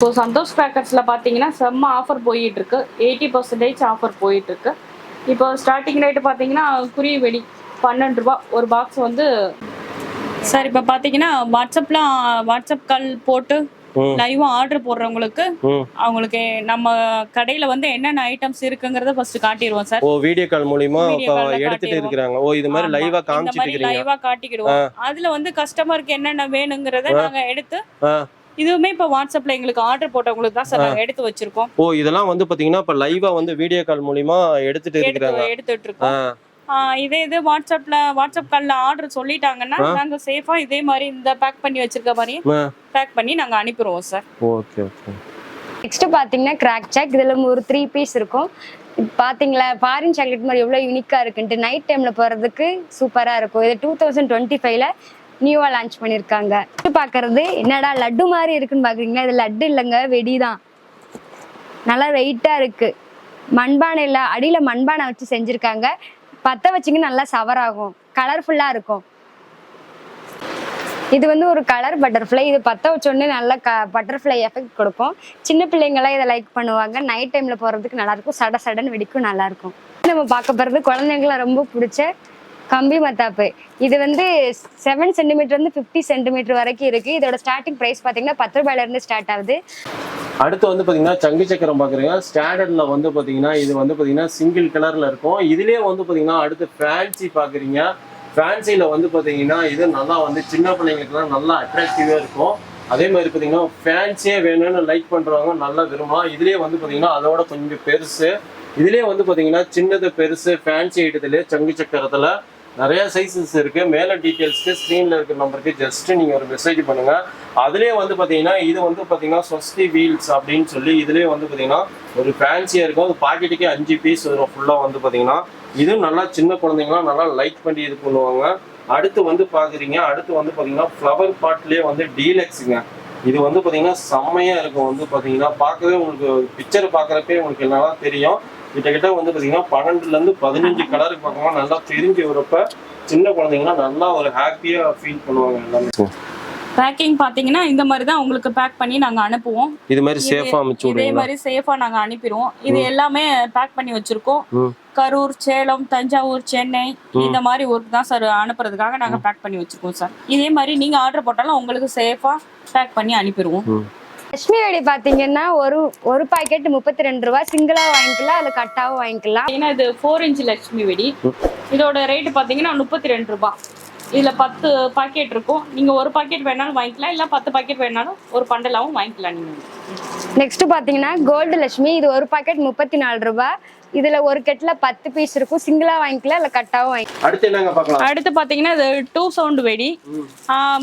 இப்போ சந்தோஷ் பேக்கர்ஸ்ல பாத்தீங்கன்னா செம்ம ஆஃபர் போயிட்டு இருக்கு. 80% ஆஃபர் போயிட்டு இருக்கு. இப்போ ஸ்டார்டிங் ரேட் பாத்தீங்கன்னா குறி வெடி 12 ரூபாய் ஒரு பாக்ஸ் வந்து. சார் இப்போ பாத்தீங்கன்னா வாட்ஸ்அப் கால் போட்டு லைவா ஆர்டர் போடுறவங்களுக்கு அவங்களுக்கு நம்ம கடையில வந்து என்னென்ன ஐட்டம்ஸ் இருக்குங்கறத ஃபர்ஸ்ட் காட்டிடுவோம் சார். ஓ வீடியோ கால் மூலமா எடுத்துட்டு இருக்காங்க. ஓ இது மாதிரி லைவா காமிச்சிட்டு இருக்கீங்க. லைவா காட்டிடுவோம். அதுல வந்து கஸ்டமருக்கு என்னென்ன வேணுங்கறத நாங்க எடுத்து இதுவுமே இப்ப வாட்ஸ்அப்ல எங்களுக்கு ஆர்டர் போட்டவங்களுக்கு தான் சார் நாங்க எடுத்து வச்சிருக்கோம். ஓ இதெல்லாம் வந்து பாத்தீங்கன்னா இப்ப லைவா வந்து வீடியோ கால் மூலமா எடுத்துட்டு இருக்கோம். இதே வாட்ஸ்அப் கால்ல ஆர்டர் சொல்லிட்டாங்கன்னா நாங்க சேஃபா இதே மாதிரி இந்த பேக் பண்ணி வச்சிருக்க மாதிரி பேக் பண்ணி நாங்க அனுப்பிடுவோம் சார். Okay okay. நெக்ஸ்ட் பாத்தீங்கன்னா கிராக் சாக். இதுல ஒரு 3 பீஸ் இருக்கும். பாத்தீங்களா ஃபாரின் சாக்லேட் மாதிரி எவ்வளவு யூனிக்கா இருக்குன்ட்டு. நைட் டைம்ல போறதுக்கு சூப்பரா இருக்கும். இது 2025ல நியூவா லான்ச் பண்ணிருக்காங்க. பாக்குறது என்னடா லட்டு மாதிரி இருக்குன்னு பாக்குறீங்களா? இது லட்டு இல்லைங்க, வெடிதான். நல்லா வெயிட்டா இருக்கு. மண்பானையில அடியில மண்பானை வச்சு செஞ்சிருக்காங்க. பத்த வச்சிங்க நல்லா சவர் ஆகும். கலர்ஃபுல்லா இருக்கும். இது வந்து ஒரு கலர் பட்டர்ஃப்ளை. இது பத்த வச்சோடனே நல்லா பட்டர்ஃப்ளை எஃபெக்ட் கொடுக்கும். சின்ன பிள்ளைங்களாம் இதை லைக் பண்ணுவாங்க. நைட் டைம்ல போறதுக்கு நல்லா இருக்கும். சடன் வெடிக்கும், நல்லா இருக்கும். நம்ம பார்க்க போறது குழந்தைங்களாம் ரொம்ப பிடிச்ச கம்பி மத்தாப்பு. இது வந்து 7 சென்டிமீட்டர் இருந்து 50 சென்டிமீட்டர் வரைக்கும் இருக்கு. இதோட ஸ்டார்டிங் பிரைஸ் பாத்தீங்கன்னா 10 ரூபாயில இருந்து ஸ்டார்ட் ஆகுது. அடுத்து வந்து பாத்தீங்கன்னா சங்கு சக்கரம் பாக்குறீங்க. ஸ்டாண்டர்ட்ல வந்து பாத்தீங்கன்னா இது வந்து பாத்தீங்கன்னா சிங்கிள் கலர்ல இருக்கும். இதுலயே வந்து பாத்தீங்கன்னா அடுத்து ஃபேன்சி பாக்குறீங்க. ஃபேன்சில வந்து பாத்தீங்கன்னா இது நல்லா வந்து சின்ன பிள்ளைங்களுக்குலாம் நல்லா அட்ராக்டிவா இருக்கும். அதே மாதிரி பாத்தீங்கன்னா ஃபேன்சியே வேணும்னு லைக் பண்றவங்க நல்லா விரும்பலாம். இதுலயே வந்து பாத்தீங்கன்னா அதோட கொஞ்சம் பெருசு. இதுலயே வந்து பாத்தீங்கன்னா சின்னது பெருசு ஃபேன்சி ஐட்டத்திலே சங்கு சக்கரத்துல நிறைய சைஸஸ் இருக்கு. மேல டீடைல்ஸ்க்கு ஸ்க்ரீன்ல இருக்கிற நம்பருக்கு ஜஸ்ட் நீங்க ஒரு மெசேஜ் பண்ணுங்க. அதுலயே வந்து பாத்தீங்கன்னா இது வந்து பாத்தீங்கன்னா ஸ்வஸ்தி வீல்ஸ் அப்படின்னு சொல்லி இதுலயே வந்து பாத்தீங்கன்னா ஒரு ஃபேன்சியா இருக்கும். அது பாக்கெட்டுக்கே 5 பீஸ் வரும் ஃபுல்லா வந்து பாத்தீங்கன்னா. இதுவும் நல்லா சின்ன குழந்தைங்களாம் நல்லா லைக் பண்ணி இது பண்ணுவாங்க. அடுத்து வந்து பாக்குறீங்க. அடுத்து வந்து பாத்தீங்கன்னா ஃப்ளவர் பாட்லயே வந்து டீலக்ஸுங்க. இது வந்து பாத்தீங்கன்னா செம்மையா இருக்கும். வந்து பாத்தீங்கன்னா பார்க்கவே உங்களுக்கு பிக்சர் பாக்குறப்பே உங்களுக்கு என்னெல்லாம் தெரியும். கிட்ட வந்து பாத்தீங்கன்னா 12ல இருந்து 15 கலருக்கு பார்க்கும்போது நல்லா தெரிஞ்சு வரப்ப சின்ன குழந்தைங்கன்னா நல்லா ஒரு ஹாப்பியா ஃபீல் பண்ணுவாங்க எல்லாமே. பேக்கிங் பாத்தீங்கன்னா இந்த மாதிரி தான் உங்களுக்கு பேக் பண்ணி நாங்க அனுப்புவோம். இது மாதிரி சேஃபா அனுப்பிச்சு இதே மாதிரி சேஃபா நாங்க அனுப்பிடுவோம். இது எல்லாமே பேக் பண்ணி வச்சிருக்கோம். கரூர், சேலம், தஞ்சாவூர், சென்னை இந்த மாதிரி ஊருக்கு தான் சார் அனுப்புறதுக்காக நாங்க பேக் பண்ணி வச்சிருக்கோம் சார். இதே மாதிரி நீங்க ஆர்டர் போட்டாலும் உங்களுக்கு சேஃபா பேக் பண்ணி அனுப்பிடுவோம். லட்சுமி வெடி பாத்தீங்கன்னா ஒரு பாக்கெட் 32 ரூபாய். சிங்கிளா வாங்கிக்கலாம், அதுல கட்டாவும் வாங்கிக்கலாம். ஏன்னா இது 4 இன்ச் லட்சுமி வெடி. இதோட ரேட் பாத்தீங்கன்னா 32 ரூபாய். இதுல 10 பாக்கெட் இருக்கும். நீங்க ஒரு பாக்கெட் வேணாலும் வாங்கிக்கலாம், இல்ல 10 பாக்கெட் வேணாலும் ஒரு பண்டலாவும் வாங்கிக்கலாம் நீங்க. நெக்ஸ்ட் பாத்தீங்கன்னா கோல்டு லட்சுமி. இது ஒரு பாக்கெட் 34 ரூபாய். இதுல ஒரு கெட்ல 10 பீஸ் இருக்கும். சிங்கிளா வாங்கிக்கலாம், இல்ல கட்டாவும் வாங்கிக்கலாம். அடுத்து என்னங்க பார்க்கலாம்? அடுத்து பாத்தீங்கன்னா இது 2 சவுண்ட் வெடி.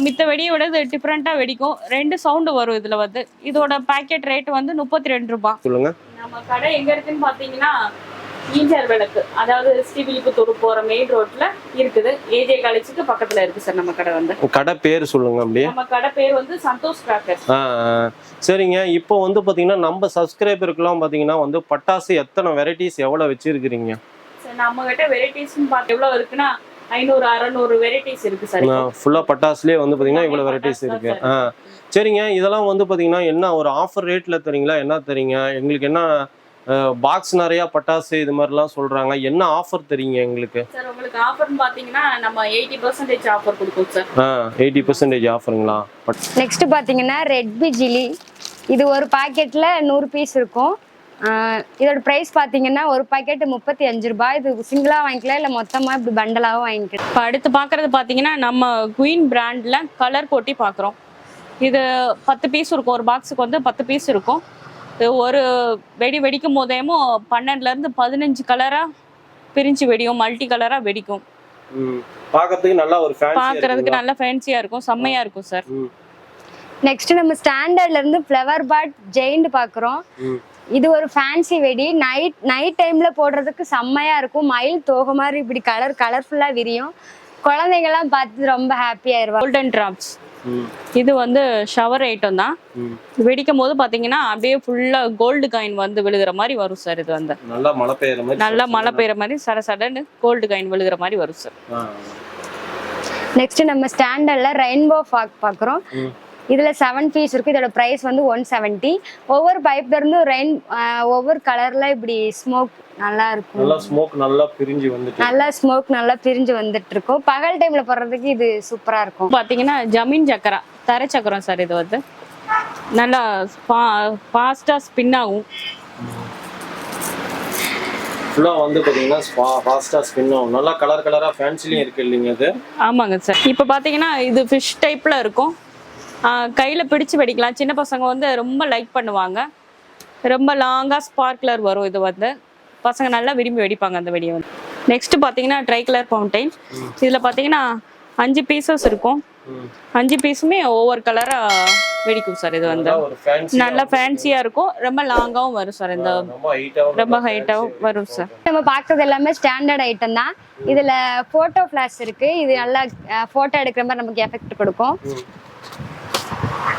மித்த வெடியோட இது டிஃபரெண்டா வெடிக்கும். 2 சவுண்ட் வரும் இதுல வந்து. இதோட பாக்கெட் ரேட் வந்து 32 ரூபாய். சொல்லுங்க. நம்ம கடை எங்க இருக்குன்னு பாத்தீங்கன்னா ஈஞ்சர் விளக்கு, அதாவது ஸ்ரீவில்லிபுத்தூர் போற மெயின் ரோட்ல இருக்குது. ஏஜே காலேஜுக்கு பக்கத்துல இருக்கு சார் நம்ம கடை வந்து. கடை பேர் சொல்லுங்க அப்படியே. நம்ம கடை பேர் வந்து சந்தோஷ் பேக்கர்ஸ். சரிங்க. இப்போ வந்து பாத்தீங்கன்னா நம்ம சப்ஸ்கிரைபருக்குலாம் பாத்தீங்கன்னா வந்து பட்டாசு எத்தனை வெரைட்டிஸ் எவ்வளவு வச்சிருக்கீங்க? சார் நம்ம கிட்ட வெரைட்டிஸ்னு பார்த்து எவ்வளவு இருக்குன்னா 500 600 வெரைட்டிஸ் இருக்கு சார். ஃபுல்லா பட்டாசுலயே வந்து பாத்தீங்கன்னா இவ்வளவு வெரைட்டிஸ் இருக்கு. சரிங்க. இதெல்லாம் வந்து பாத்தீங்கன்னா என்ன ஒரு ஆஃபர் ரேட்ல தரீங்களா? என்ன தரீங்க எங்களுக்கு? என்ன பாக்ஸ் நிறைய பட்டாசு இது மாதிரிலாம் சொல்றாங்க. என்ன ஆஃபர் தரீங்க எங்களுக்கு? சார் உங்களுக்கு ஆஃபர்னு பாத்தீங்கன்னா நம்ம 80% ஆஃபர் கொடுப்போம் சார். 80% ஆஃபருங்களா? நெக்ஸ்ட் பாத்தீங்கன்னா ரெட் பிஜிலி. இது ஒரு பாக்கெட்ல 100 பீஸ் இருக்கும். இதோட பிரைஸ் பாத்தீங்கன்னா ஒரு பாக்கெட் 35 ரூபாய். இது சிங்கிளா வாங்கிக்கலாம், இல்ல மொத்தமா இப்படி பண்டலாவும் வாங்கிக்கலாம். இப்போ அடுத்து பாக்குறது பாத்தீங்கன்னா நம்ம குயின் பிராண்ட்ல கலர் போட்டி பாக்குறோம். இது 10 பீஸ் இருக்கும். ஒரு பாக்ஸுக்கு வந்து 10 பீஸ் இருக்கும். ஒரு வெடிக்கும் போதேமோ 12ல இருந்து 15 கலரா பிரிஞ்சு வெடிக்கும். மல்டி கலரா வெடிக்கும். பார்க்கிறதுக்கு நல்லா ஒரு ஃபேன்சியா இருக்கும். பார்க்கிறதுக்கு நல்ல ஃபேன்சியா இருக்கும். செம்மையா இருக்கும் சார். நெக்ஸ்ட் நம்ம ஸ்டாண்டர்ட்ல இருந்து ஃப்ளவர் பாட் ஜெயிண்ட் பாக்குறோம். இது ஒரு ஃபேன்சி வெடி. நைட் டைம்ல போடுறதுக்கு செம்மையா இருக்கும். மயில் தோகை மாதிரி இப்படி கலர்ஃபுல்லா விரியும். குழந்தைங்கலாம் பார்த்து ரொம்ப ஹாப்பியா இருவாங்க. Golden drops. இது வந்து ஷவர் ஐட்டம் தான். வெடிக்கும் போது பாத்தீங்கன்னா அப்படியே ஃபுல்லா கோல்டு காயின் வந்து விழுகிற மாதிரி வரும் சார். இது வந்து நல்லா மழை பெய்யற மாதிரி சடன்னு கோல்டு காயின் விழுகிற மாதிரி வரும் சார். நெக்ஸ்ட் நம்ம ஸ்டாண்டர்ட்ல ரெயின்போ ஃபாக் பாக்குறோம். இதுல 7 பீஸ் இருக்கு. இதோட பிரைஸ் வந்து 170. ஒவ்வொரு பைப்ல இருந்து ஒவ்வொரு கலர்ல இப்படி ஸ்மோக் நல்லா இருக்கும். நல்லா ஸ்மோக் நல்லா பிரிஞ்சு வந்துட்டு இருக்கும். பகல் டைம்ல போடுறதுக்கு இது சூப்பரா இருக்கும். பாத்தீங்கன்னா ஜமீன் சக்கரா தரை சக்கரம் சார். இது வந்து நல்லா ஃபாஸ்டா ஸ்பின் ஆகும். ஃபுல்லா வந்து பாத்தீங்கன்னா ஃபாஸ்டா ஸ்பின் ஆகும். நல்லா கலரா ஃபேன்சிலயும் இருக்கு இல்லைங்க அது? ஆமாங்க சார். இப்போ பாத்தீங்கன்னா இது ஃபிஷ் டைப்ல இருக்கும். கையில பிடிச்சு வெடிக்கலாம். சின்ன பசங்க வந்து ரொம்ப லைக் பண்ணுவாங்க. ரொம்ப லாங்கா ஸ்பார்க்லர் வரும். இது வந்து பசங்க நல்லா விரும்பி வெடிப்பாங்க அந்த வெடியை வந்து. நெக்ஸ்ட் பாத்தீங்கன்னா ட்ரை கலர் ஃபவுண்டைன். இதுல பாத்தீங்கன்னா 5 பீசஸ் இருக்கும். 5 பீஸுமே ஒவ்வொரு கலரா வெடிக்கும் சார். இது வந்து நல்லா ஃபேன்சியா இருக்கும். ரொம்ப லாங்காவும் வரும் சார். இந்த ரொம்ப ஹைட்டாவும் வரும் சார். நம்ம பார்க்கறது எல்லாமே ஸ்டாண்டர்ட் ஐட்டம் தான். இதுல போட்டோ ஃபிளாஷ் இருக்கு. இது நல்லா போட்டோ எடுக்கிற மாதிரி நமக்கு எஃபெக்ட் கொடுக்கும்.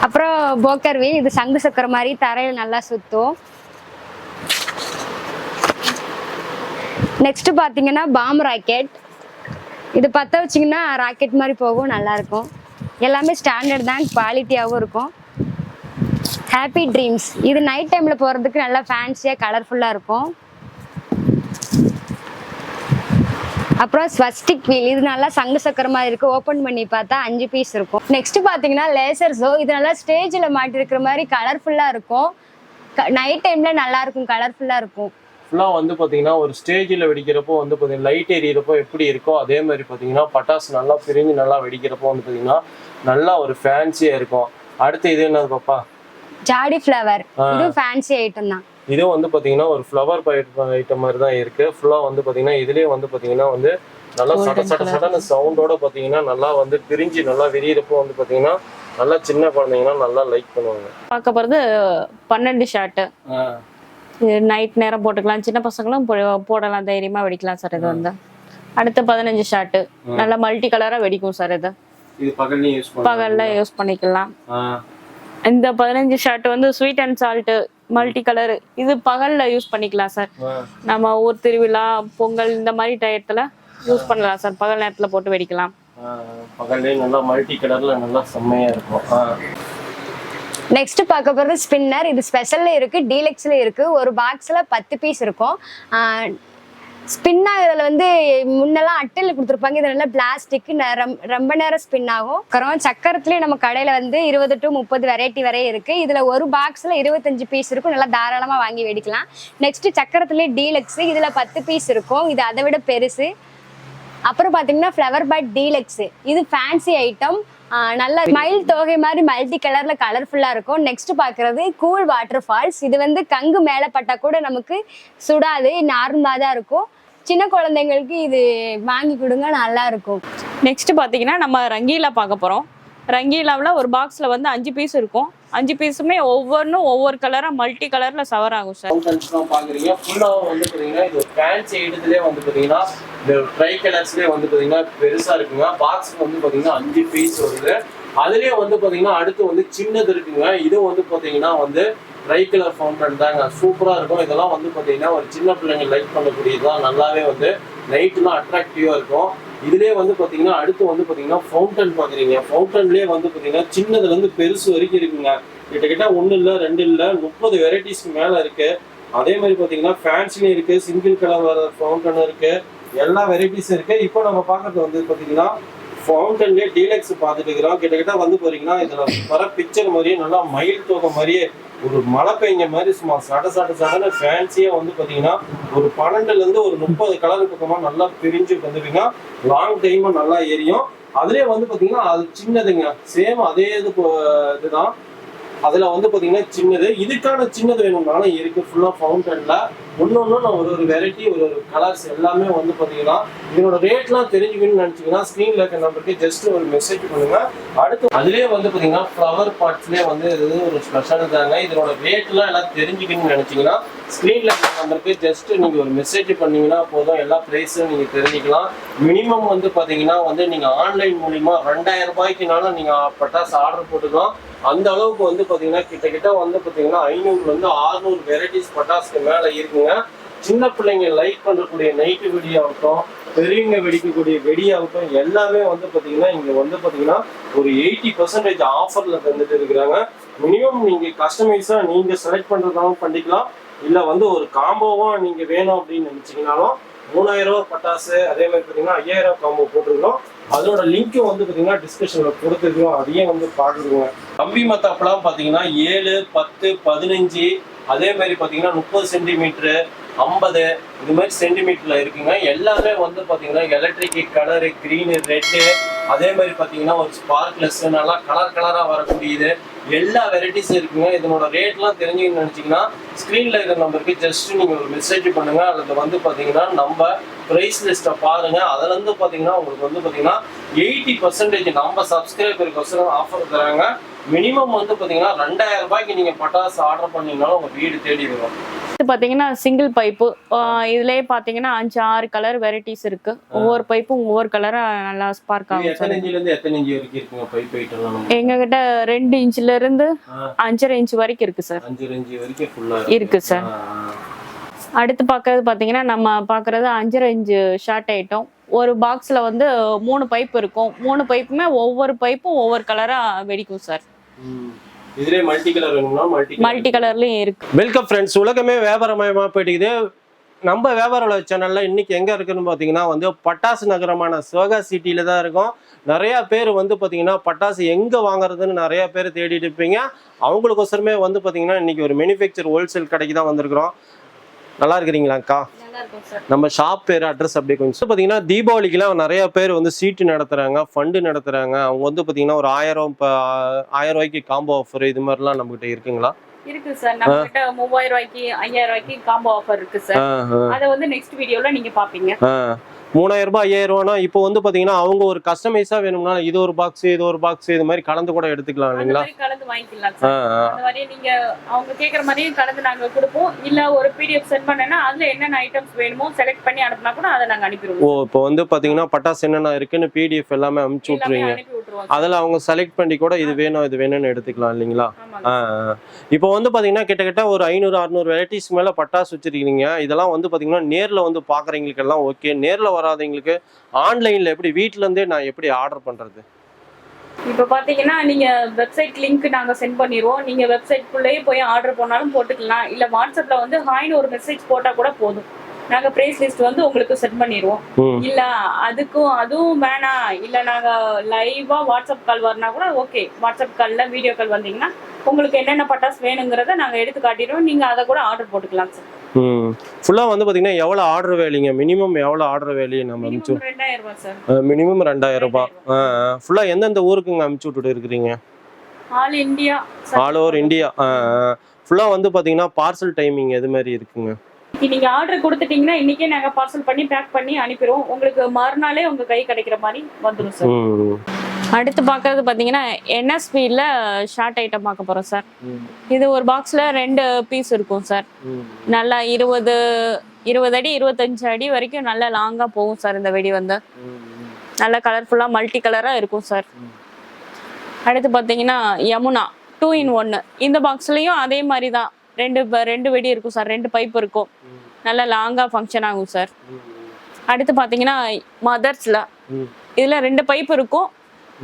அப்புறம் போக்கர் வீல். இது சங்கு சக்கர மாதிரி தரையில நல்லா சுத்தும். நெக்ஸ்ட் பாத்தீங்கன்னா பாம் ராக்கெட். இது பத்த வச்சிங்கன்னா ராக்கெட் மாதிரி போகும். நல்லா இருக்கும். எல்லாமே ஸ்டாண்டர்ட் தான், குவாலிட்டியாகவும் இருக்கும். Happy dreams. இது நைட் டைம்ல போறதுக்கு நல்லா ஃபேன்சியா கலர்ஃபுல்லா இருக்கும். அப்புறம் ஸ்வஸ்டிக் வீல். இது நல்லா சங்கு சக்கர மாதிரி இருக்கு. ஓப்பன் பண்ணி பார்த்தா 5 பீஸ் இருக்கும். நெக்ஸ்ட் பாத்தீங்கன்னா லேசர் ஷோ. இது நல்லா ஸ்டேஜ்ல மாட்டி இருக்கிற மாதிரி கலர்ஃபுல்லா இருக்கும். நைட் டைம்ல நல்லா இருக்கும், கலர்ஃபுல்லா இருக்கும். ஃபுல்லா வந்து பாத்தீங்கன்னா ஒரு ஸ்டேஜ்ல வெடிக்கிறப்போ வந்து பாத்தீங்கன்னா லைட் எரியறப்போ எப்படி இருக்கோ அதே மாதிரி பாத்தீங்கன்னா பட்டாசு நல்லா பிரிஞ்சு நல்லா வெடிக்கிறப்போ வந்து பாத்தீங்கன்னா நல்லா ஒரு ஃபேன்சியா இருக்கும். அடுத்து இது என்னது பாப்பா? ஜாடி ஃப்ளவர். இது ஃபேன்சி ஐட்டம் தான். இது வந்து பாத்தீங்கன்னா ஒரு ஃப்ளவர் ஐட்டம் மாதிரி தான் இருக்கு. ஃபுல்லா வந்து பாத்தீங்கன்னா இதுலயே வந்து பாத்தீங்கன்னா வந்து நல்லா சட சவுண்டோட பாத்தீங்கன்னா நல்லா வந்து பிரிஞ்சு நல்லா விரியறப்போ வந்து பாத்தீங்கன்னா நல்லா சின்ன குழந்தைங்கன்னா நல்லா லைக் பண்ணுவாங்க. பார்க்க போறது 12 ஷாட். நைட் நேரம் போட்டுக்கலாம். சின்ன பசங்களும் போடலாம், தைரியமா வெடிக்கலாம் சார். இது வந்து அடுத்து 15 ஷாட். நல்லா மல்டி கலரா வெடிக்கும் சார். இது பகல்ல யூஸ் பண்ணிக்கலாம். இந்த 15 ஷாட் வந்து sweet and salt multi colour. இது பகல்ல யூஸ் பண்ணிக்கலாம் சார். நம்ம ஊர் திருவிழா, பொங்கல் இந்த மாதிரி டயத்துல யூஸ் பண்ணலாம் சார். பகல் நேரத்துல போட்டு வெடிக்கலாம். பகல்லே நல்லா மல்டி கலர்ல நல்லா செம்மையா இருக்கும். நெக்ஸ்ட் பார்க்க போறது ஸ்பின்னர். இது ஸ்பெஷல்ல இருக்கு, டீலக்ஸ்ல இருக்கு. ஒரு பாக்ஸ்ல 10 பீஸ் இருக்கும். ஸ்பின் ஆகுறதுல வந்து முன்னெல்லாம் அட்டையில கொடுத்துருப்பாங்க. இது நல்லா பிளாஸ்டிக், ரொம்ப நேரம் ஸ்பின் ஆகும். அப்புறம் சக்கரத்துலேயே நம்ம கடையில வந்து 20 to 30 வெரைட்டி வரை இருக்கு. இதுல ஒரு பாக்ஸ்ல 25 பீஸ் இருக்கும். நல்லா தாராளமா வாங்கி வெடிக்கலாம். Next சக்கரத்துலேயே deluxe. இதுல 10 பீஸ் இருக்கும். இது அதை விட பெருசு. அப்புறம் பாத்தீங்கன்னா ஃப்ளவர் பட் டீலக்ஸ். இது ஃபேன்சி ஐட்டம். நல்ல மயில் தொகை மாதிரி மல்டி கலர்ல கலர்ஃபுல்லா இருக்கும். நெக்ஸ்ட் பாக்குறது கூல் வாட்டர் ஃபால்ஸ். இது வந்து கங்கு மேல பட்டா கூட நமக்கு சுடாது, நார்மலா தான் இருக்கும். சின்ன குழந்தைங்களுக்கு இது வாங்கி கொடுங்க, நல்லா இருக்கும். நெக்ஸ்ட் பாத்தீங்கன்னா நம்ம ரங்கீலா பார்க்க போறோம். ரங்கீலாவில் ஒரு பாக்ஸ்ல வந்து 5 பீஸ் இருக்கும். 5 பீஸுமே ஒவ்வொன்றும் ஒவ்வொரு கலரா மல்டி கலர்ல சவர் ஆகும் சார். பாக்குறீங்க ஃபுல்லா வந்து பாத்தீங்கன்னா இது ஃபேன்சி ஐட்டத்திலே வந்து பாத்தீங்கன்னா இந்த ட்ரை கலர்ஸ்லயே வந்து பாத்தீங்கன்னா பெருசா இருக்குங்க. பாக்ஸ் வந்து பாத்தீங்கன்னா 5 பீஸ் வருது. அதுலயே வந்து பாத்தீங்கன்னா அடுத்து வந்து சின்னது இருக்குங்க. இது வந்து பாத்தீங்கன்னா வந்து ட்ரை கலர் ஃபவுண்டன் தாங்க. சூப்பரா இருக்கும். இதெல்லாம் வந்து பாத்தீங்கன்னா ஒரு சின்ன பிள்ளைங்க லைக் பண்ணக்கூடியதான். நல்லாவே வந்து நைட்லாம் அட்ராக்டிவா இருக்கும். இதுலயே வந்து பாத்தீங்கன்னா அடுத்து வந்து பாத்தீங்கன்னா ஃபவுண்டன் பாக்குறீங்க. ஃபவுண்டன்லயே வந்து பாத்தீங்கன்னா சின்னதுல இருந்து பெருசு வரைக்கும் இருக்குங்க. கிட்டத்தட்ட 1 இல்ல 2 இல்ல 30 வெரைட்டிஸ்க்கு மேல இருக்கு. அதே மாதிரி பாத்தீங்கன்னா ஃபேன்சியும் இருக்கு, சிங்கிள் கலர் வர ஃபவுண்டன் இருக்கு, எல்லா வெரைட்டிஸும் இருக்கு. இப்போ நம்ம பாக்குறது வந்து பாத்தீங்கன்னா ஃபவுண்டன்லயே டீலக்ஸ் பார்த்துட்டு இருக்கிறோம். கிட்டத்தட்ட வந்து பாத்தீங்கன்னா இதுல வர பிக்சர் மாதிரியே நல்லா மயில் தோகை மாதிரியே ஒரு மழை பெஞ்ச மாதிரி சும்மா சடன்னு ஃபேன்சியா வந்து பாத்தீங்கன்னா ஒரு 12ல இருந்து ஒரு 30 கலர் பக்கமா நல்லா பிரிஞ்சு வந்துட்டீங்கன்னா லாங் டைமா நல்லா எரியும். அதுலயே வந்து பாத்தீங்கன்னா அது சின்னதுங்க. சேம் அதே இதுதான். அதுல வந்து பாத்தீங்கன்னா சின்னது, இதுக்கான சின்னது வேணும்னாலும் இருக்கு. ஃபுல்லா ஃபவுண்டன்ல ஒன்னொன்னு ஒரு வெரைட்டி, ஒரு கலர்ஸ் எல்லாமே வந்து பாத்தீங்கன்னா இதனோட ரேட்லாம் தெரிஞ்சுக்கணும்னு நினைச்சீங்கன்னா ஸ்கிரீன்ல இருக்க நம்பருக்கு ஜஸ்ட் ஒரு மெசேஜ் பண்ணுங்க. அடுத்து அதுலயே வந்து பாத்தீங்கன்னா ஃப்ளவர் பார்ட்ஸ்லயே வந்து இது ஒரு ஸ்பெஷல் தாங்க. இதனோட ரேட்லாம் எல்லாம் தெரிஞ்சுக்கணும்னு நினைச்சீங்கன்னா ஸ்கிரீன்ல இருக்க நம்பருக்கு ஜஸ்ட் நீங்க ஒரு மெசேஜ் பண்ணீங்கன்னா போதும். எல்லா பிரைஸும் நீங்க தெரிஞ்சுக்கலாம். மினிமம் வந்து பாத்தீங்கன்னா வந்து நீங்க ஆன்லைன் மூலியமா 2000 ரூபாய்க்குனாலும் நீங்க பட்டாசு ஆர்டர் போட்டுக்கலாம். அந்த அளவுக்கு வந்து பாத்தீங்கன்னா கிட்டத்தட்ட வந்து பாத்தீங்கன்னா 500 600 வெரைட்டிஸ் பட்டாசுக்கு மேல இருக்குங்க. சின்ன பிள்ளைங்க லைக் பண்ணக்கூடிய நைட்டு வெடி ஆகட்டும், பெரியவங்க வெடிக்கக்கூடிய வெடி ஆகட்டும், எல்லாமே வந்து பாத்தீங்கன்னா இங்க வந்து பாத்தீங்கன்னா ஒரு 80% ஆஃபர்ல தந்துட்டு இருக்கிறாங்க. மினிமம் நீங்க கஸ்டமைஸா நீங்க செலக்ட் பண்றதாவும் பண்ணிக்கலாம், இல்ல வந்து ஒரு காம்போவா நீங்க வேணும் அப்படின்னு நினைச்சீங்கன்னாலும் 3000 ரூபாய் பட்டாசு, அதே மாதிரி பாத்தீங்கன்னா 5000 காம்போ போட்டிருக்கோம். அதோட லிங்க்கும் வந்து பாத்தீங்கன்னா டிஸ்கிரிப்ஷன்ல கொடுத்துருக்கோம், அதையும் வந்து பாக்குறோங்க. கம்பி மத்தாப்பெல்லாம் பாத்தீங்கன்னா 7, 10, 15, அதே மாதிரி பாத்தீங்கன்னா 30 சென்டிமீட்டரு, 50 இது மாதிரி சென்டிமீட்டர்ல இருக்குங்க. எல்லாமே வந்து பாத்தீங்கன்னா எலக்ட்ரிக் கலரு, கிரீனு, ரெட்டு, அதே மாதிரி பாத்தீங்கன்னா ஒரு ஸ்பார்க்லெஸ், நல்லா கலரா வரக்கூடியது, எல்லா வெரைட்டிஸும் இருக்குங்க. இதனோட ரேட்லாம் தெரிஞ்சுக்கணும்னு நினைச்சீங்கன்னா ஸ்க்ரீன்ல இருக்கிற நம்பருக்கு ஜஸ்ட் நீங்க ஒரு மெசேஜ் பண்ணுங்க. அதுல வந்து பாத்தீங்கன்னா நம்ம பிரைஸ் லிஸ்ட்டை பாருங்க. அதுல இருந்து பாத்தீங்கன்னா உங்களுக்கு வந்து பாத்தீங்கன்னா 80% நம்ம சப்ஸ்கிரைபருக்கு ஆஃபர் தராங்க. மினிமம் வந்து பாத்தீங்கன்னா 2000 ரூபாய்க்கு நீங்க பட்டாசு ஆர்டர் பண்ணீங்கன்னாலும் உங்க வீடு தேடி வரும். இது பாத்தீங்கன்னா சிங்கிள் பைப்பு, இதுலயே பாத்தீங்கன்னா 5-6 கலர் வெரைட்டிஸ் இருக்கு. ஒவ்வொரு பைப்பும் ஒவ்வொரு கலரா நல்லா ஸ்பார்க் ஆகும். எத்தனை இன்ச்ல இருந்து எத்தனை இன்ச் வரைக்கும் இருக்குங்க பைப் ஐட்டம்? எங்க கிட்ட 2 இன்ச்ல இருந்து 5.5 இன்ச் வரைக்கும் இருக்கு சார். 5 இன்ச் வரைக்கும் ஃபுல்லா இருக்கு சார். அடுத்து பாக்குறது பாத்தீங்கன்னா நம்ம பாக்குறது 5.5 இன்ச் ஷார்ட் ஐட்டம். ஒரு பாக்ஸ்ல வந்து 3 பைப் இருக்கும். 3 பைப்புமே ஒவ்வொரு பைப்பும் ஒவ்வொரு கலரா வெடிக்கும் சார். இதுலயே மல்டி கலர் வேணும்னா மல்டி கலர்லயும் இருக்கு. Welcome friends. உலகமே வியாபாரமயமா போயிட்டு நம்ம வியாபார சேனல்ல இன்னைக்கு எங்க இருக்குன்னு பாத்தீங்கன்னா வந்து பட்டாசு நகரமான சிவகா சிட்டில தான் இருக்கும். நிறைய பேர் வந்து பாத்தீங்கன்னா பட்டாசு எங்க வாங்குறதுன்னு நிறைய பேர் தேடிட்டு இருப்பீங்க. அவங்களுக்கோசரமே வந்து பாத்தீங்கன்னா இன்னைக்கு ஒரு மேனுஃபேக்சர் ஹோல்சேல் கடைக்கு தான் வந்திருக்கிறோம். நல்லா இருக்கிறீங்களா அக்கா? நம்ம ஷாப் பேர் அட்ரஸ் அப்படியே கொஞ்சம் பாத்தீங்கன்னா தீபாவளிக்குலாம் நிறைய பேர் வந்து சீட்டு நடத்துறாங்க, ஃபண்டு நடத்துறாங்க. அவங்க வந்து பாத்தீங்கன்னா ஒரு 1000 ரூபாய்க்கு காம்போ ஆஃபர் இது மாதிரிலாம் நம்ம கிட்ட இருக்குங்களா? இருக்கு சார். நம்ம கிட்ட 3000 ரூபாய்க்கு 5000 ரூபாய்க்கு காம்போ ஆஃபர் இருக்கு சார். அத வந்து நெக்ஸ்ட் வீடியோல நீங்க பாப்பீங்க. 3000 ரூபாய் 5000 ரூபானா இப்போ வந்து பாத்தீங்கன்னா அவங்க ஒரு கஸ்டமைஸா வேணும்னா இது ஒரு பாக்ஸ் இது மாதிரி கலந்து கூட எடுத்துக்கலாம் இல்லைங்களா? கலந்து வாங்கிக்கலாம் சார். அந்த மாதிரி நீங்க அவங்க கேக்குற மாதிரியே கலந்து நாங்க கொடுப்போம். இல்ல ஒரு பிடிஎஃப் சென்ட் பண்ணனா அதுல என்னென்ன ஐட்டம்ஸ் வேணுமோ செலக்ட் பண்ணி அனுப்புனா கூட அதை நாங்க அனுப்பிடுவோம். ஓ, இப்போ வந்து பாத்தீங்கன்னா பட்டாசு என்னென்ன இருக்குன்னு பிடிஎஃப் எல்லாமே அனுப்பிச்சு விட்டுருவீங்க. அதுல அவங்க செலக்ட் பண்ணி கூட இது வேணும்னு எடுத்துக்கலாம் இல்லைங்களா? இப்போ வந்து பாத்தீங்கன்னா கிட்டத்தட்ட ஒரு 500-600 வெரைட்டிஸ் மேல பட்டாசு வச்சிருக்கீங்க. இதெல்லாம் வந்து பாத்தீங்கன்னா நேர்ல வந்து பாக்குறவங்களுக்கு எல்லாம் ஓகே. நேர்ல வராதவங்களுக்கு ஆன்லைன்ல எப்படி வீட்ல இருந்தே நான் எப்படி ஆர்டர் பண்றது? இப்ப பாத்தீங்கன்னா நீங்க வெப்சைட் லிங்க் நாங்க சென்ட் பண்ணிடுவோம். நீங்க வெப்சைட் குள்ளேயே போய் ஆர்டர் போனாலும் போட்டுக்கலாம். இல்ல வாட்ஸ்அப்ல வந்து ஹாய்னு ஒரு மெசேஜ் போட்டா கூட போதும். நாங்க பிரைஸ் லிஸ்ட் வந்து உங்களுக்கு சென்ட் பண்ணிடுவோம். இல்ல அதுவும் வேணாம், இல்ல நாங்க லைவா வாட்ஸ்அப் கால் வரனா கூட ஓகே. வாட்ஸ்அப் கால்ல வீடியோ கால் வந்தீங்கன்னா உங்களுக்கு என்னென்ன பட்டாசு வேணுங்கிறத நாங்க எடுத்து காட்டிடுவோம். நீங்க அதை கூட ஆர்டர் போட்டுக்கலாம் சார். ஃபுல்லா வந்து பாத்தீங்கன்னா எவ்வளவு ஆர்டர் வேலைங்க? மினிமம் எவ்வளவு ஆர்டர் வேலையை நம்ம அனுப்பிச்சு? 2000 ரூபாய் சார். மினிமம் 2000 ரூபாய். ஃபுல்லா எந்தெந்த ஊருக்குங்க அனுப்பிச்சு விட்டுட்டு இருக்கிறீங்க? All India. All over India. ஃபுல்லா வந்து பாத்தீங்கன்னா பார்சல் டைமிங் எது மாதிரி இருக்குங்க? நீங்க ஆர்டர் கொடுத்துட்டீங்கன்னா இன்னைக்கே நாங்க பார்சல் பண்ணி பேக் பண்ணி அனுப்பிடுவோம். உங்களுக்கு மறுநாளே உங்க கை கிடைக்கிற மாதிரி வந்துடும் சார். அடுத்து பார்க்கறது பாத்தீங்கன்னா NSPல ஷார்ட் ஐட்டம் பார்க்க போறோம் சார். இது ஒரு பாக்ஸ்ல 2 பீஸ் இருக்கும் சார். நல்லா 20 அடி 25 அடி வரைக்கும் நல்லா லாங்கா போகும் சார். இந்த வெடி வந்து நல்லா கலர்ஃபுல்லா மல்டி கலரா இருக்கும் சார். அடுத்து பாத்தீங்கன்னா யமுனா 2 in 1. இந்த பாக்ஸ்லயும் அதே மாதிரி தான் 2 வெடி இருக்கும் சார். 2 பைப் இருக்கும். நல்லா லாங்கா ஃபங்க்ஷன் ஆகும் சார். அடுத்து பாத்தீங்கன்னா மதர்ஸ்ல இதுல 2 பைப் இருக்கும்.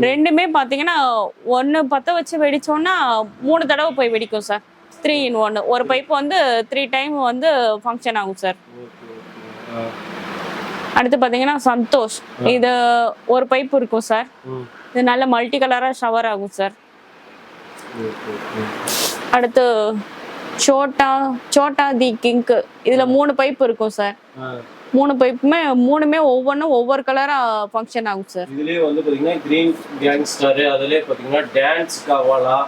ரெண்டுமே பாத்தீங்கன்னா 1 பத்த வச்சு வெடிச்சோம்னா 3 தடவை போய் வெடிக்கும் சார். 3 in 1. ஒரு பைப் வந்து 3 டைம் வந்து ஃபங்க்ஷன் ஆகும் சார். அடுத்து பாத்தீங்கன்னா சந்தோஷ், இது ஒரு பைப் இருக்கும் சார். இது நல்ல மல்டி கலரா ஷவர் ஆகும் சார். அடுத்து சோட்டா தி கிங்க், இதுல 3 பைப் இருக்கும் சார். 3 பைப்புமே ஒவ்வொன்றும் ஒவ்வொரு கலரா ஃபங்க்ஷன் ஆகும் சார். இதுலயே வந்து பாத்தீங்கன்னா கிரீன் கேங்ஸ்டர், அதுலயே பாத்தீங்கன்னா டான்ஸ் கவாலா,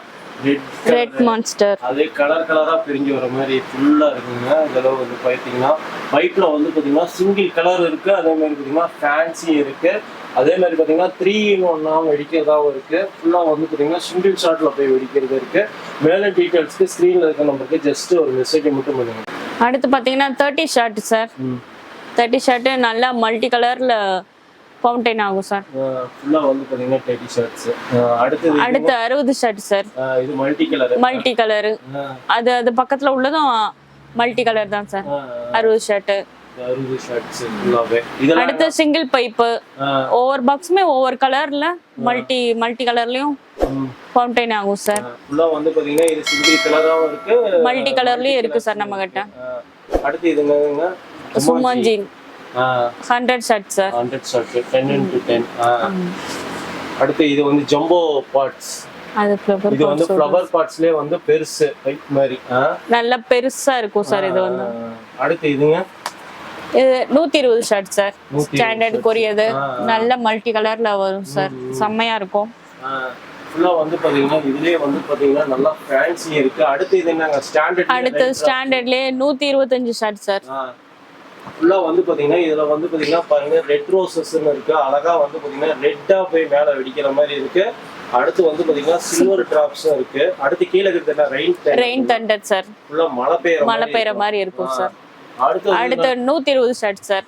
ரெட் மான்ஸ்டர், அதே கலரா பிரிஞ்சு வர மாதிரி ஃபுல்லா இருக்குங்க. இதெல்லாம் வந்து பாத்தீங்கன்னா பைப்ல வந்து பாத்தீங்கன்னா சிங்கிள் கலர் இருக்கு, அதே மாதிரி பாத்தீங்கன்னா ஃபேன்சி இருக்கு, அதே மாதிரி பாத்தீங்கன்னா 3 in 1 வெடிக்கிறதாவும் இருக்கு. ஃபுல்லா வந்து பாத்தீங்கன்னா சிங்கிள் ஷாட்ல போய் வெடிக்கிறது இருக்கு. மேல டீடைல்ஸ்க்கு ஸ்கிரீன்ல இருக்க நம்பருக்கு ஜஸ்ட் ஒரு மெசேஜ் மட்டும் பண்ணுங்க. அடுத்து பாத்தீங்கன்னா 30 ஷாட் சார். 30 ஷாட் நல்லா மல்டி கலர்ல ஃபவுண்டைன் ஆகும் சார். ஃபுல்லா வந்து பாத்தீங்கன்னா 30 ஷாட்ஸ். அடுத்து 60 ஷாட் சார். இது மல்டி கலர். அது பக்கத்துல உள்ளதும் மல்டி கலர் தான் சார் 60 ஷர்ட் 60 ஷர்ட்ஸ் ஃபுல்லாவே இதெல்லாம் அடுத்து சிங்கிள் பைப்பு ஒவ்வொரு பாக்ஸுமே ஒவ்வொரு கலர்ல மல்டி கலர்லயும் ஃபவுண்டைன் ஆகும் சார் ஃபுல்லா வந்து பாத்தீங்கன்னா இது சிங்கிள் கலராவும் இருக்கு மல்டி கலர்லயும் இருக்கு சார் நம்ம கிட்ட அடுத்து இதுங்க சுமஞ்சி 100 ஷர்ட் சார் 100 ஷர்ட் 10 into 10 அடுத்து இது வந்து ஜம்போ பார்ட்ஸ் அது ஃப்ளவர் இது வந்து ஃப்ளவர் பார்ட்ஸ்லயே வந்து பெருசு பைப் மாதிரி நல்ல பெருசா இருக்கும் சார் இது வந்து அடுத்து இதுங்க இது 120 ஷர்ட் சார் ஸ்டாண்டர்ட் கொரியது நல்ல மல்டி கலர்ல வரும் சார் செம்மையா இருக்கும் ஃபுல்லா வந்து பாத்தீங்கன்னா இதுலயே வந்து பாத்தீங்கன்னா நல்லா ஃபேன்சி இருக்கு அடுத்து இது என்னங்க ஸ்டாண்டர்ட் அடுத்து ஸ்டாண்டர்ட்லயே 125 ஷர்ட் சார் ஃபுல்லா வந்து பாத்தீங்கன்னா இதுல வந்து பாத்தீங்கன்னா பாருங்க ரெட் ரோசஸ்ன்னு இருக்கு அழகா வந்து பாத்தீங்கன்னா ரெட்டா போய் மேல வெடிக்கிற மாதிரி இருக்கு அடுத்து வந்து பாத்தீங்கன்னா சில்வர் டிராப்ஸும் இருக்கு அடுத்து கீழே இருக்கிறது ரெயின் தண்டர் சார் ஃபுல்லா மழை பெய்யற மாதிரி இருக்கும் சார் அடுத்து 120 ஷர்ட் சார்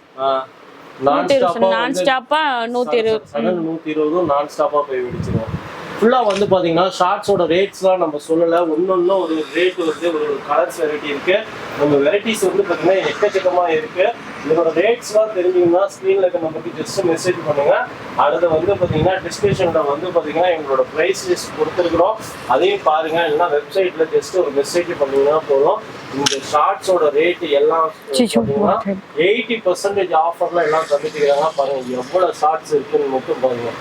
நான் ஸ்டாப்பா 120 நான் ஸ்டாப்பா போய் வெடிச்சிரும் ஃபுல்லா வந்து பாத்தீங்கன்னா ஷார்ட்ஸோட ரேட்ஸ்லாம் நம்ம சொல்லல ஒன்னொன்னு ஒரு ரேட் வந்து ஒரு கலர்ஸ் வெரைட்டி இருக்கு நம்ம வெரைட்டிஸ் வந்து பாத்தீங்கன்னா எக்கச்சக்கமா இருக்கு இதோட ரேட்ஸ்லாம் தெரிஞ்சுக்கணும்னா ஸ்க்ரீன்ல இருக்க நமக்கு ஜஸ்ட் மெசேஜ் பண்ணுங்க அடுத்து வந்து பாத்தீங்கன்னா டிஸ்கிரிப்ஷன்ல வந்து பாத்தீங்கன்னா எங்களோட பிரைஸ் லிஸ்ட் கொடுத்துருக்குறோம் அதையும் பாருங்க இல்லைன்னா வெப்சைட்ல ஜஸ்ட் ஒரு மெசேஜ் பண்ணீங்கன்னா போதும் இந்த ஷார்ட்ஸோட ரேட் எல்லாம் பாத்தீங்கன்னா 80% ஆஃபர்ல எல்லாம் தந்துக்கிறாங்க பாருங்க எவ்வளவு ஷார்ட்ஸ் இருக்குன்னு மட்டும் பாருங்க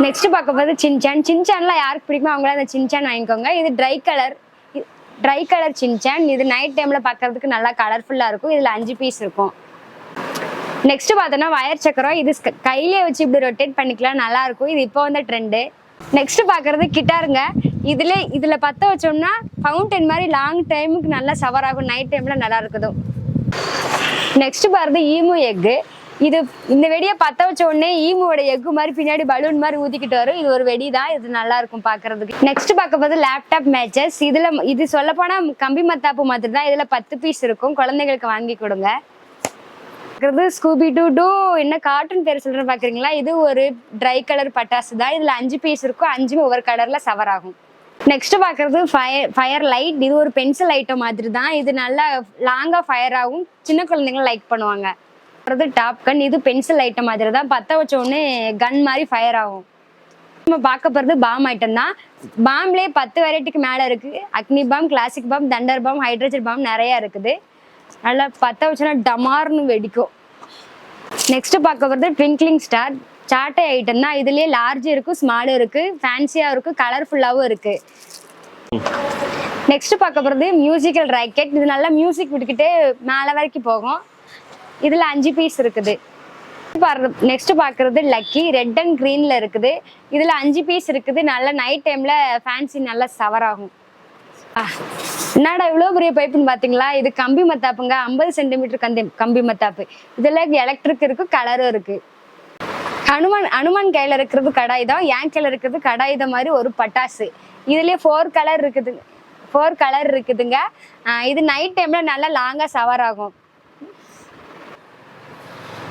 நெக்ஸ்ட் பார்க்க போது சின்சான்ல யாருக்கு பிடிக்குமோ அவங்கள அந்த சின்சான் வாங்கிக்கோங்க இது ட்ரை கலர் சின்சான் இது நைட் டைம்ல பார்க்கறதுக்கு நல்லா கலர்ஃபுல்லா இருக்கும் இதுல 5 பீஸ் இருக்கும் நெக்ஸ்ட் பார்த்தோன்னா வயர் சக்கரம் இது கையிலே வச்சு இப்படி ரொட்டேட் பண்ணிக்கலாம் நல்லா இருக்கும் இது இப்போ வந்த ட்ரெண்டு நெக்ஸ்ட் பார்க்கறது கிட்டாருங்க இதுல பற்ற வச்சோம்னா ஃபவுண்டன் மாதிரி லாங் டைமுக்கு நல்லா சவர் ஆகும் நைட் டைம்ல நல்லா இருக்குது நெக்ஸ்ட் பாருது ஈமு எக்கு இது இந்த வெடியை பற்ற வச்ச உடனே ஈமுவோட எக்கு மாதிரி பின்னாடி பலூன் மாதிரி ஊத்திக்கிட்டு வரும் இது ஒரு வெடி தான் இது நல்லா இருக்கும் பாக்குறதுக்கு நெக்ஸ்ட் பார்க்க போது லேப்டாப் மேட்சஸ் இது சொல்ல போனா கம்பி மத்தாப்பு மாதிரி தான் இதுல 10 பீஸ் இருக்கும் குழந்தைங்களுக்கு வாங்கி கொடுங்க ஸ்கூபி டூ என்ன கார்ட்டூன் பேர் சொல்றேன்னு பாக்குறீங்களா இது ஒரு ட்ரை கலர் பட்டாசு தான் இதுல 5 பீஸ் இருக்கும் 5மே ஒவ்வொரு கலர்ல சவர் ஆகும் நெக்ஸ்ட் பாக்குறது ஃபயர் லைட் இது ஒரு பென்சில் ஐட்டம் மாதிரி தான் இது நல்லா லாங்கா ஃபயர் ஆகும் சின்ன குழந்தைங்க லைக் பண்ணுவாங்க டாப் கன் இது பென்சில் ஐட்டம் மாதிரி தான் பற்ற வச்ச உடனே கன் மாதிரி ஃபயர் ஆகும் நம்ம பார்க்க போகிறது பாம் ஐட்டம் தான் பாம்லேயே 10 வெரைட்டிக்கு மேலே இருக்குது Agni bomb classic bomb thunder bomb hydrogen bomb நிறையா இருக்குது நல்லா பற்ற வச்சோன்னா டமார்னு வெடிக்கும் நெக்ஸ்ட் பார்க்க போகிறது ட்விங்க்லிங் ஸ்டார் சாட்டை ஐட்டம் தான் இதுலேயே லார்ஜ் இருக்குது ஸ்மாலும் இருக்குது ஃபேன்சியாக இருக்குது கலர்ஃபுல்லாகவும் இருக்குது நெக்ஸ்ட் பார்க்க போகிறது மியூசிக்கல் ராக்கெட் இது நல்லா மியூசிக் விட்டுக்கிட்டே மேலே வரைக்கும் போகும் இதுல 5 பீஸ் இருக்குது நெக்ஸ்ட் பாக்குறது லக்கி ரெட் அண்ட் கிரீன்ல இருக்குது இதுல 5 பீஸ் இருக்குது நல்ல நைட் டைம்ல ஃபேன்சி நல்லா சவர் ஆகும் என்னடா இவ்வளவு பெரிய பைப்புன்னு பாத்தீங்களா இது கம்பி மத்தாப்புங்க 50 சென்டிமீட்டர் கம்பி மத்தாப்பு இதுல எலக்ட்ரிக் இருக்கு கலரும் இருக்கு அனுமான் கையில இருக்கிறது கடாய் தான் என் கையில இருக்கிறது கடாய் தான் மாதிரி ஒரு பட்டாசு இதுலயே 4 கலர் இருக்குதுங்க இது நைட் டைம்ல நல்லா லாங்கா சவர் ஆகும்